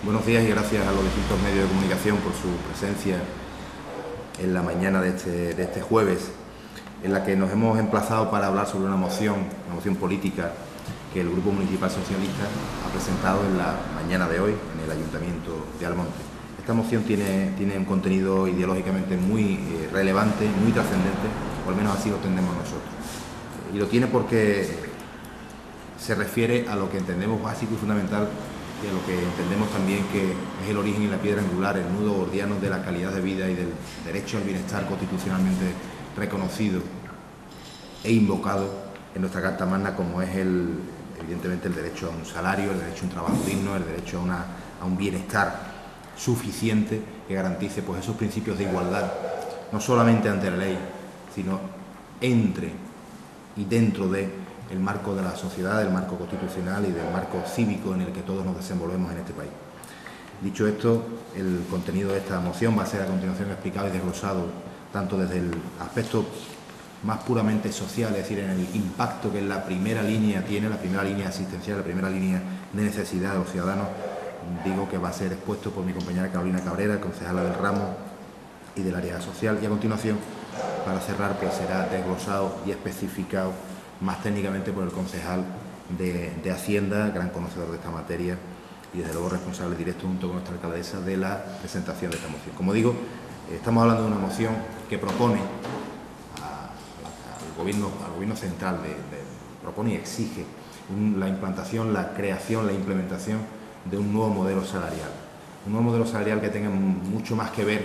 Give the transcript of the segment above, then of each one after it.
Buenos días y gracias a los distintos medios de comunicación por su presencia en la mañana de este jueves, en la que nos hemos emplazado para hablar sobre una moción política que el Grupo Municipal Socialista ha presentado en la mañana de hoy en el Ayuntamiento de Almonte. Esta moción tiene un contenido ideológicamente muy relevante, muy trascendente, o al menos así lo entendemos nosotros. Y lo tiene porque se refiere a lo que entendemos básico y fundamental y a lo que entendemos también que es el origen y la piedra angular, el nudo gordiano de la calidad de vida y del derecho al bienestar constitucionalmente reconocido e invocado en nuestra Carta Magna, como es evidentemente el derecho a un salario, el derecho a un trabajo digno, el derecho a un bienestar suficiente que garantice pues esos principios de igualdad, no solamente ante la ley, sino entre y dentro de el marco de la sociedad, del marco constitucional y del marco cívico en el que todos nos desenvolvemos en este país. Dicho esto, el contenido de esta moción va a ser a continuación explicado y desglosado tanto desde el aspecto más puramente social, es decir, en el impacto que en la primera línea tiene, la primera línea asistencial, la primera línea de necesidad de los ciudadanos. Digo que va a ser expuesto por mi compañera Carolina Cabrera, concejala del ramo y del área social, y a continuación, para cerrar, pues será desglosado y especificado más técnicamente por el concejal de Hacienda, gran conocedor de esta materia y desde luego responsable directo junto con nuestra alcaldesa de la presentación de esta moción. Como digo, estamos hablando de una moción que propone al gobierno central, propone y exige la implantación, la creación, la implementación de un nuevo modelo salarial. Un nuevo modelo salarial que tenga mucho más que ver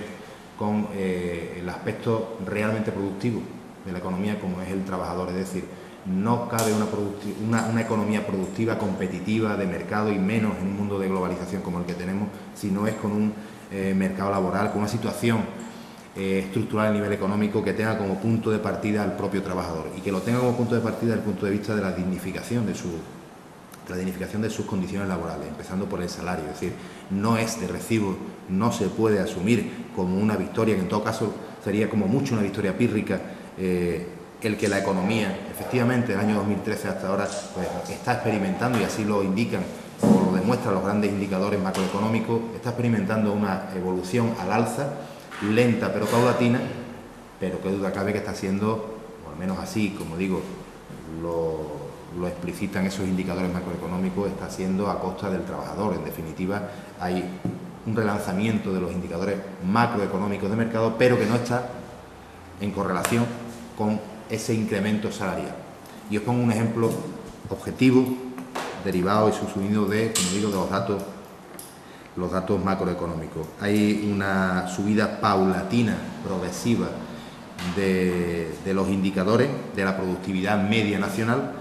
con el aspecto realmente productivo de la economía, como es el trabajador, es decir, no cabe una economía productiva, competitiva, de mercado, y menos en un mundo de globalización como el que tenemos, si no es con un mercado laboral, con una situación estructural a nivel económico que tenga como punto de partida al propio trabajador y que lo tenga como punto de partida desde el punto de vista de la dignificación de sus condiciones laborales, empezando por el salario. Es decir, no es de recibo, no se puede asumir como una victoria, que en todo caso sería como mucho una victoria pírrica, el que la economía, efectivamente, del año 2013 hasta ahora, pues, está experimentando, y así lo indican o lo demuestran los grandes indicadores macroeconómicos, está experimentando una evolución al alza, lenta pero paulatina, pero qué duda cabe que está siendo, o al menos así, como digo, lo explicitan esos indicadores macroeconómicos, está siendo a costa del trabajador. En definitiva, hay un relanzamiento de los indicadores macroeconómicos de mercado, pero que no está en correlación con ese incremento salarial. Y os pongo un ejemplo objetivo, derivado y subsumido de, como digo, de los datos macroeconómicos. Hay una subida paulatina, progresiva, de los indicadores de la productividad media nacional,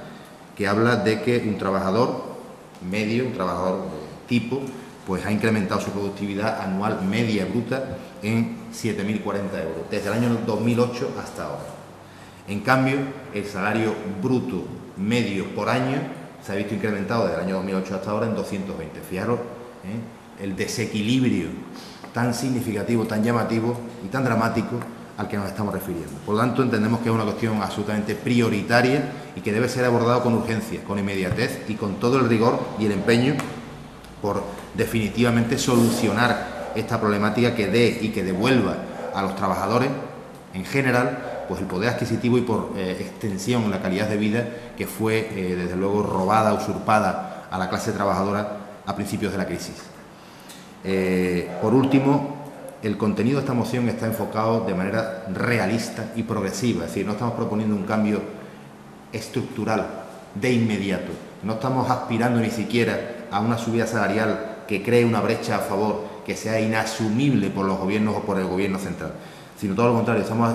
que habla de que un trabajador medio, un trabajador tipo, pues ha incrementado su productividad anual media bruta en 7.040 euros, desde el año 2008 hasta ahora. En cambio, el salario bruto medio por año se ha visto incrementado desde el año 2008 hasta ahora en 220. Fijaros el desequilibrio tan significativo, tan llamativo y tan dramático al que nos estamos refiriendo. Por lo tanto, entendemos que es una cuestión absolutamente prioritaria y que debe ser abordado con urgencia, con inmediatez y con todo el rigor y el empeño por definitivamente solucionar esta problemática, que dé y que devuelva a los trabajadores en general pues el poder adquisitivo y por extensión la calidad de vida que fue desde luego robada, usurpada a la clase trabajadora a principios de la crisis. Por último, el contenido de esta moción está enfocado de manera realista y progresiva, es decir, no estamos proponiendo un cambio estructural de inmediato, no estamos aspirando ni siquiera a una subida salarial que cree una brecha a favor que sea inasumible por los gobiernos o por el gobierno central, sino todo lo contrario, estamos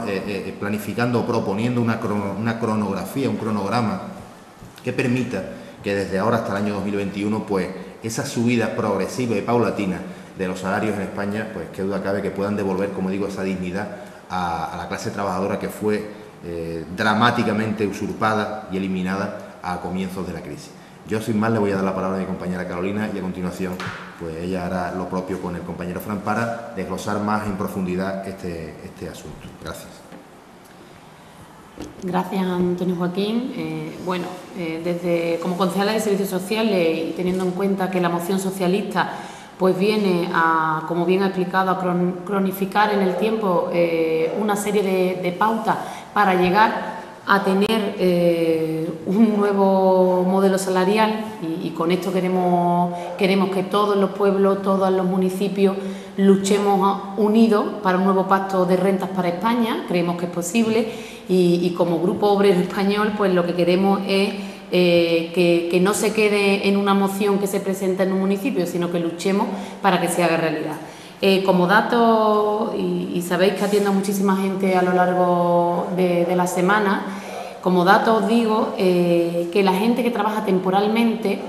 planificando o proponiendo una cronografía, un cronograma que permita que desde ahora hasta el año 2021, pues esa subida progresiva y paulatina de los salarios en España, pues qué duda cabe que puedan devolver, como digo, esa dignidad a la clase trabajadora que fue dramáticamente usurpada y eliminada a comienzos de la crisis. Yo, sin más, le voy a dar la palabra a mi compañera Carolina y a continuación pues ella hará lo propio con el compañero Fran para desglosar más en profundidad este asunto. Gracias. Gracias, Antonio Joaquín. Como concejala de Servicios Sociales y teniendo en cuenta que la moción socialista pues viene a, como bien ha explicado, a cronificar en el tiempo una serie de pautas para llegar a tener un nuevo modelo salarial y con esto queremos que todos los pueblos, todos los municipios luchemos unidos para un nuevo pacto de rentas para España. Creemos que es posible y como Grupo Obrero Español pues lo que queremos es que no se quede en una moción que se presenta en un municipio, sino que luchemos para que se haga realidad. Como dato, y sabéis que atiendo a muchísima gente a lo largo de la semana, como dato os digo que la gente que trabaja temporalmente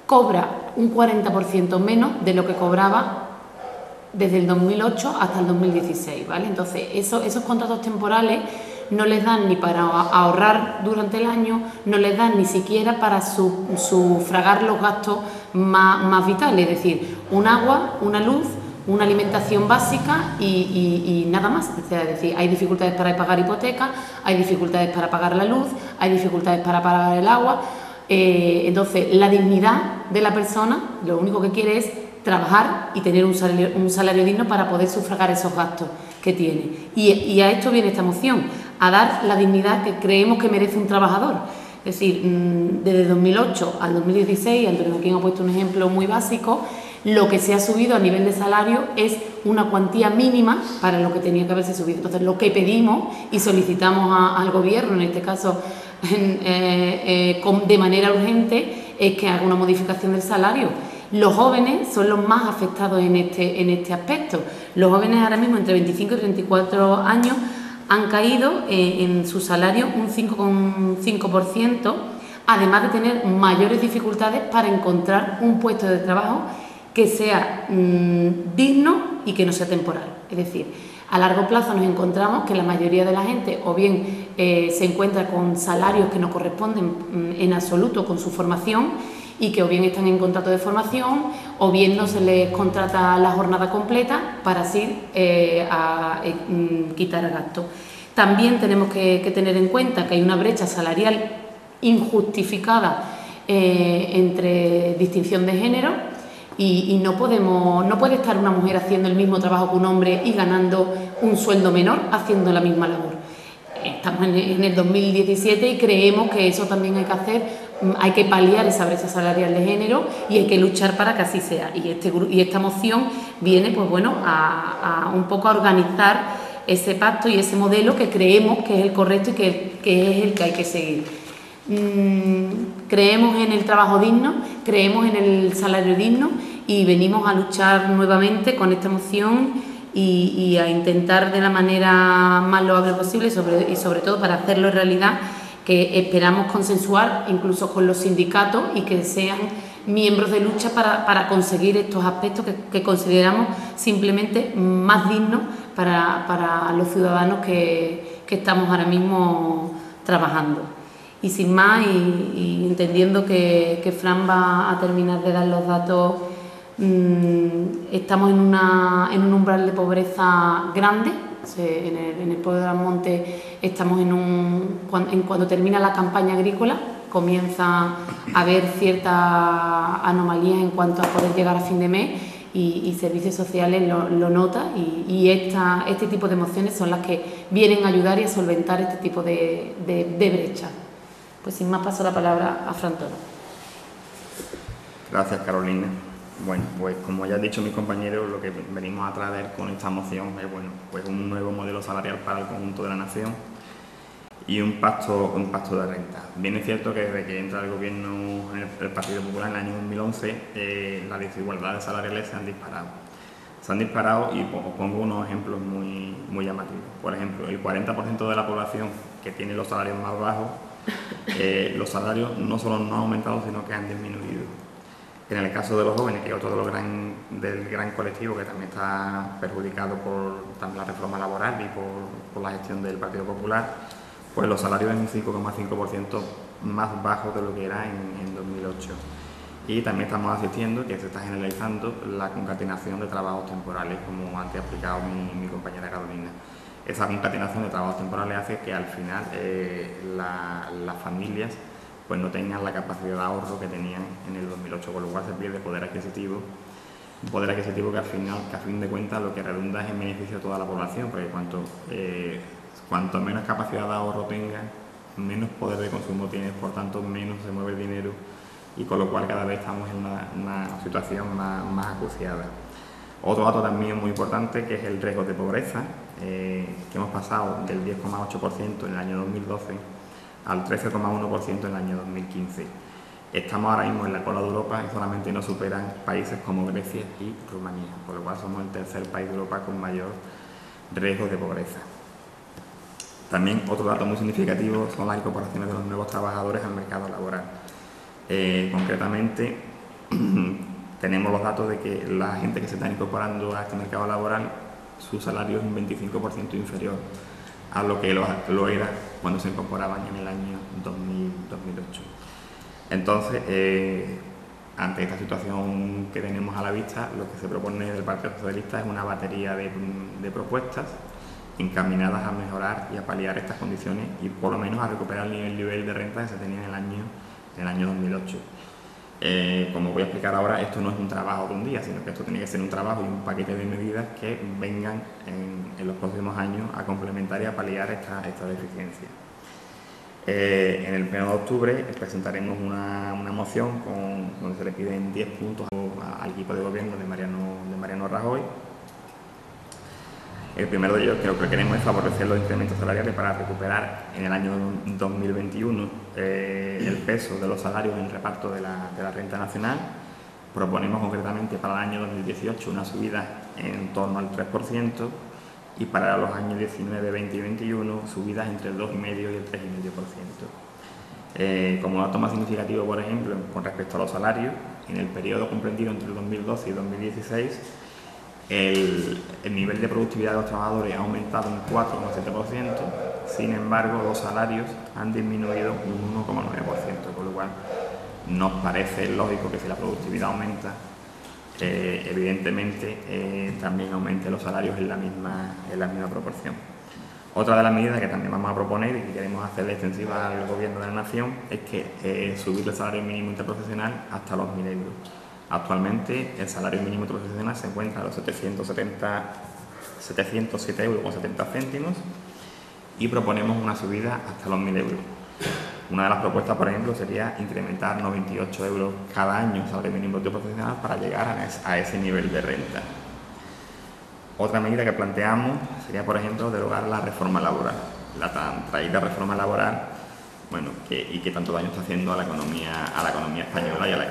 cobra un 40% menos de lo que cobraba desde el 2008 hasta el 2016, ¿vale? Entonces, esos contratos temporales no les dan ni para ahorrar durante el año, no les dan ni siquiera para sufragar los gastos más vitales, es decir, un agua, una luz, una alimentación básica y nada más. Es decir, hay dificultades para pagar hipoteca, hay dificultades para pagar la luz, hay dificultades para pagar el agua. Entonces, la dignidad de la persona, lo único que quiere es trabajar y tener un salario digno para poder sufragar esos gastos que tiene. Y a esto viene esta moción, a dar la dignidad que creemos que merece un trabajador. Es decir, desde 2008 al 2016, Antonio Joaquín ha puesto un ejemplo muy básico, lo que se ha subido a nivel de salario es una cuantía mínima para lo que tenía que haberse subido. Entonces, lo que pedimos y solicitamos al Gobierno, en este caso de manera urgente, es que haga una modificación del salario. Los jóvenes son los más afectados en este aspecto. Los jóvenes ahora mismo entre 25 y 34 años han caído en su salario un 5,5%, además de tener mayores dificultades para encontrar un puesto de trabajo que sea digno y que no sea temporal. Es decir, a largo plazo nos encontramos que la mayoría de la gente o bien se encuentra con salarios que no corresponden en absoluto con su formación y que o bien están en contrato de formación o bien no se les contrata la jornada completa para así quitar el gasto. También tenemos que tener en cuenta que hay una brecha salarial injustificada entre distinción de género y no puede estar una mujer haciendo el mismo trabajo que un hombre y ganando un sueldo menor haciendo la misma labor. Estamos en el 2017 y creemos que eso también hay que hacer. Hay que paliar esa brecha salarial de género y hay que luchar para que así sea. Y esta moción viene, pues bueno, a un poco a organizar ese pacto y ese modelo que creemos que es el correcto y que es el que hay que seguir. Creemos en el trabajo digno, creemos en el salario digno y venimos a luchar nuevamente con esta moción y a intentar de la manera más loable posible y sobre todo para hacerlo realidad, que esperamos consensuar incluso con los sindicatos y que sean miembros de lucha para conseguir estos aspectos que consideramos simplemente más dignos para los ciudadanos que estamos ahora mismo trabajando. Y sin más, y entendiendo que Fran va a terminar de dar los datos, estamos en un umbral de pobreza grande. En el pueblo de Las Montes estamos cuando termina la campaña agrícola, comienza a haber ciertas anomalías en cuanto a poder llegar a fin de mes y Servicios Sociales lo nota y este tipo de mociones son las que vienen a ayudar y a solventar este tipo de brechas. Pues sin más paso la palabra a Fran Toro. Gracias, Carolina. Bueno, pues como ya han dicho mis compañeros, lo que venimos a traer con esta moción es pues un nuevo modelo salarial para el conjunto de la nación y un pacto de renta. Bien es cierto que desde que entra el gobierno el Partido Popular en el año 2011, las desigualdades salariales se han disparado. Se han disparado y os pongo unos ejemplos muy llamativos. Por ejemplo, el 40% de la población que tiene los salarios más bajos, los salarios no solo no han aumentado, sino que han disminuido. En el caso de los jóvenes, que es otro del gran colectivo que también está perjudicado por la reforma laboral y por la gestión del Partido Popular, pues los salarios en un 5,5% más bajos de lo que era en 2008. Y también estamos asistiendo, que se está generalizando, la concatenación de trabajos temporales, como antes ha explicado mi compañera Carolina. Esa concatenación de trabajos temporales hace que al final las familias pues no tengan la capacidad de ahorro que tenían en el 2008, con lo cual se pierde poder adquisitivo un poder adquisitivo que a fin de cuentas lo que redunda es en beneficio de toda la población, porque cuanto menos capacidad de ahorro tenga, menos poder de consumo tienes, por tanto menos se mueve el dinero, y con lo cual cada vez estamos en una situación más acuciada. Otro dato también muy importante, que es el riesgo de pobreza, que hemos pasado del 10,8% en el año 2012 al 13,1% en el año 2015. Estamos ahora mismo en la cola de Europa y solamente nos superan países como Grecia y Rumanía, por lo cual somos el tercer país de Europa con mayor riesgo de pobreza. También otro dato muy significativo son las incorporaciones de los nuevos trabajadores al mercado laboral. Concretamente, tenemos los datos de que la gente que se está incorporando a este mercado laboral, su salario es un 25% inferior a lo que lo era cuando se incorporaban en el año 2008. Entonces, ante esta situación que tenemos a la vista, lo que se propone del Partido Socialista es una batería de propuestas encaminadas a mejorar y a paliar estas condiciones y por lo menos a recuperar el nivel de renta que se tenía en el año 2008. Como voy a explicar ahora, esto no es un trabajo de un día, sino que esto tiene que ser un trabajo y un paquete de medidas que vengan en los próximos años a complementar y a paliar esta deficiencia. En el pleno de octubre presentaremos una moción donde se le piden 10 puntos al equipo de gobierno de Mariano Rajoy. El primero de ellos, que lo que queremos es favorecer los incrementos salariales para recuperar en el año 2021 el peso de los salarios en el reparto de la renta nacional. Proponemos concretamente para el año 2018 una subida en torno al 3% y para los años 19, 20 y 21 subidas entre el 2,5% y el 3,5%. Como dato más significativo, por ejemplo, con respecto a los salarios, en el periodo comprendido entre el 2012 y 2016, el nivel de productividad de los trabajadores ha aumentado un 4,7%, sin embargo los salarios han disminuido un 1,9%, con lo cual nos parece lógico que si la productividad aumenta, evidentemente también aumente los salarios en la misma proporción. Otra de las medidas que también vamos a proponer y que queremos hacerle extensiva al Gobierno de la Nación es que subir el salario mínimo interprofesional hasta los 1.000 euros. Actualmente el salario mínimo interprofesional se encuentra a los 707,70 euros y proponemos una subida hasta los 1.000 euros. Una de las propuestas, por ejemplo, sería incrementar 98 euros cada año el salario mínimo interprofesional para llegar a ese nivel de renta. Otra medida que planteamos sería, por ejemplo, derogar la reforma laboral. La tan traída reforma laboral, bueno, que tanto daño está haciendo a la economía española y a la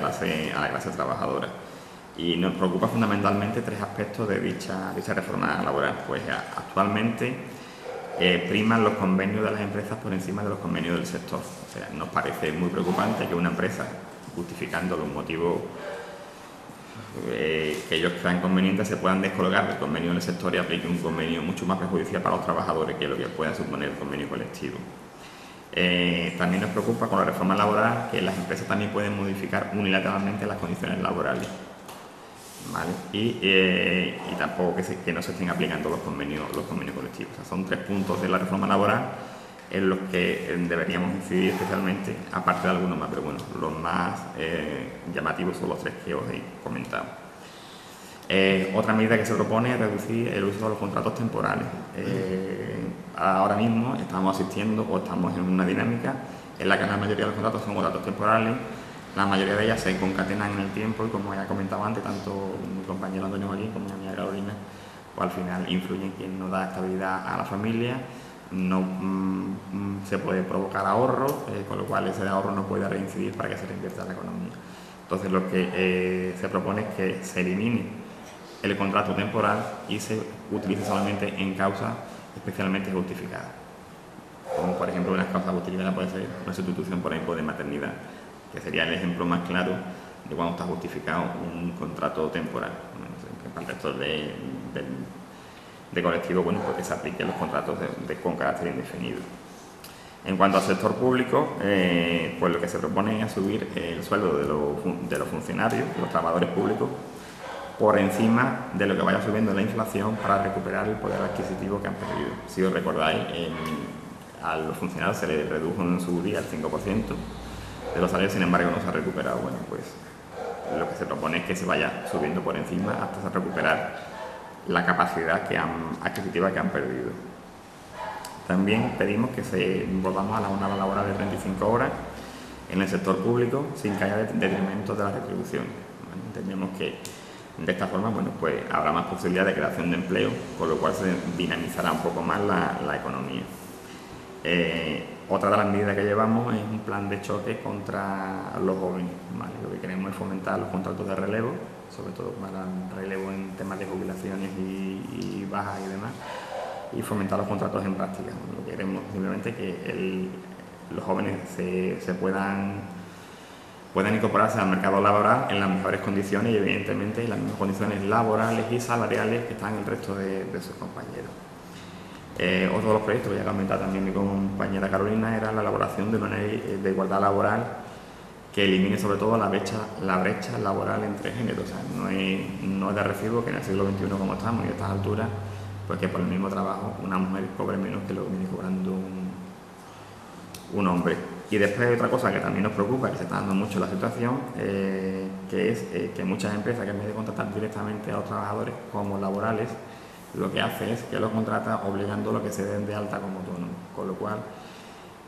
clase trabajadora. Y nos preocupa fundamentalmente tres aspectos de dicha reforma laboral. Pues actualmente priman los convenios de las empresas por encima de los convenios del sector. O sea, nos parece muy preocupante que una empresa, justificando los motivos que ellos crean convenientes, se puedan descolgar del convenio del sector y aplique un convenio mucho más perjudicial para los trabajadores que lo que pueda suponer el convenio colectivo. También nos preocupa con la reforma laboral que las empresas también pueden modificar unilateralmente las condiciones laborales, ¿vale? Y tampoco que no se estén aplicando los convenios colectivos. O sea, son tres puntos de la reforma laboral en los que deberíamos incidir especialmente, aparte de algunos más, pero bueno, los más llamativos son los tres que os he comentado. Otra medida que se propone es reducir el uso de los contratos temporales. Ahora mismo estamos asistiendo o estamos en una dinámica en la que la mayoría de los contratos son contratos temporales, la mayoría de ellas se concatenan en el tiempo y, como ya comentaba antes, tanto mi compañero Antonio Joaquín como mi amiga Carolina, pues al final influyen quien no da estabilidad a la familia, no se puede provocar ahorro, con lo cual ese ahorro no puede reincidir para que se reinvierta en la economía. Entonces lo que se propone es que se elimine el contrato temporal y se utilice solamente en causas especialmente justificadas, como por ejemplo una causa justificada puede ser una sustitución, por ejemplo, de maternidad, que sería el ejemplo más claro de cuando está justificado un contrato temporal. Para el resto de colectivo, bueno, porque se apliquen los contratos con carácter indefinido. En cuanto al sector público, pues lo que se propone es subir el sueldo de los funcionarios, de los trabajadores públicos, por encima de lo que vaya subiendo la inflación para recuperar el poder adquisitivo que han perdido. Si os recordáis, a los funcionarios se les redujo en su día el 5% de los salarios, sin embargo no se ha recuperado. Bueno, pues lo que se propone es que se vaya subiendo por encima hasta recuperar la capacidad adquisitiva que han perdido. También pedimos que volvamos a la jornada laboral de 35 horas en el sector público sin que haya detrimento de las retribuciones. Entendemos que de esta forma, bueno, pues habrá más posibilidad de creación de empleo, con lo cual se dinamizará un poco más la economía. Otra de las medidas que llevamos es un plan de choque contra los jóvenes, ¿vale? Lo que queremos es fomentar los contratos de relevo, sobre todo para relevo en temas de jubilaciones y bajas y demás, y fomentar los contratos en práctica. Lo que queremos simplemente que los jóvenes se puedan incorporarse al mercado laboral en las mejores condiciones y evidentemente en las mismas condiciones laborales y salariales que están el resto de sus compañeros. Otro de los proyectos que ya ha comentado también mi compañera Carolina era la elaboración de una ley de igualdad laboral que elimine sobre todo la brecha laboral entre géneros. O sea, no es de recibo que en el siglo XXI como estamos y a estas alturas, pues que por el mismo trabajo una mujer cobre menos que lo que viene cobrando un hombre. Y después hay otra cosa que también nos preocupa, que se está dando mucho la situación, que es que muchas empresas que en vez de contratar directamente a los trabajadores como laborales, lo que hace es que los contrata obligando a que se den de alta como autónomos, con lo cual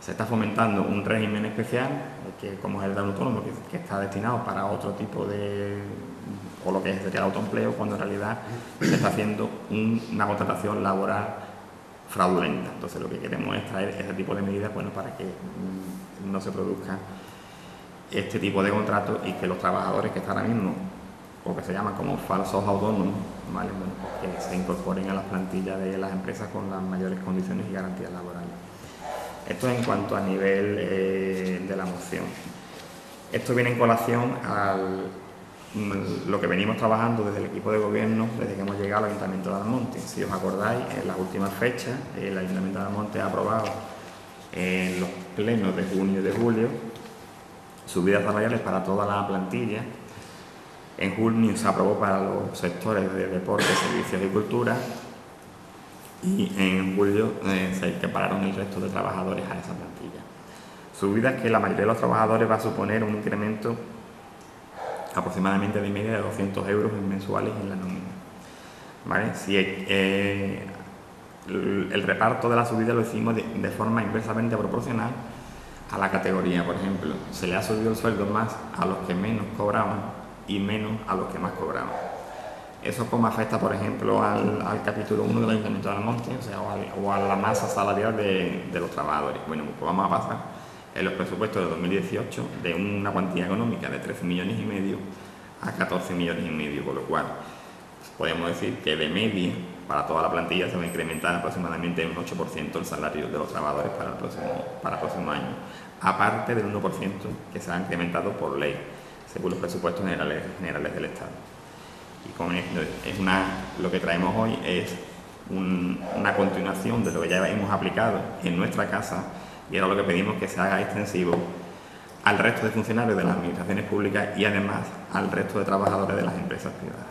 se está fomentando un régimen especial, que como es el de autónomo, que está destinado para otro tipo o lo que sería el autoempleo, cuando en realidad se está haciendo una contratación laboral fraudulenta. Entonces lo que queremos es traer ese tipo de medidas, bueno, para que no se produzca este tipo de contratos y que los trabajadores que están ahora mismo, o que se llaman como falsos autónomos, ¿vale? Bueno, pues que se incorporen a las plantillas de las empresas con las mayores condiciones y garantías laborales. Esto en cuanto a nivel de la moción. Esto viene en colación a lo que venimos trabajando desde el equipo de gobierno desde que hemos llegado al Ayuntamiento de Almonte. Si os acordáis, en las últimas fechas el Ayuntamiento de Almonte ha aprobado en los plenos de junio y de julio subidas salariales para toda la plantilla. En junio se aprobó para los sectores de deporte, servicios y cultura, y en julio se equipararon el resto de trabajadores a esa plantilla. Subidas que la mayoría de los trabajadores va a suponer un incremento aproximadamente de media de 200 euros mensuales en la nómina, ¿vale? Si el reparto de la subida lo hicimos de forma inversamente proporcional a la categoría. Por ejemplo, se le ha subido el sueldo más a los que menos cobraban y menos a los que más cobraban. Eso como afecta, por ejemplo, al capítulo 1 del Ayuntamiento de Almonte, o sea, o a la masa salarial de los trabajadores. Bueno, pues vamos a pasar en los presupuestos de 2018 de una cuantía económica de 13,5 millones a 14,5 millones, con lo cual podemos decir que de media para toda la plantilla se va a incrementar aproximadamente un 8% el salario de los trabajadores para el próximo año, aparte del 1% que se ha incrementado por ley, según los presupuestos generales del Estado. Y con esto lo que traemos hoy es una continuación de lo que ya hemos aplicado en nuestra casa, y ahora lo que pedimos es que se haga extensivo al resto de funcionarios de las administraciones públicas y además al resto de trabajadores de las empresas privadas.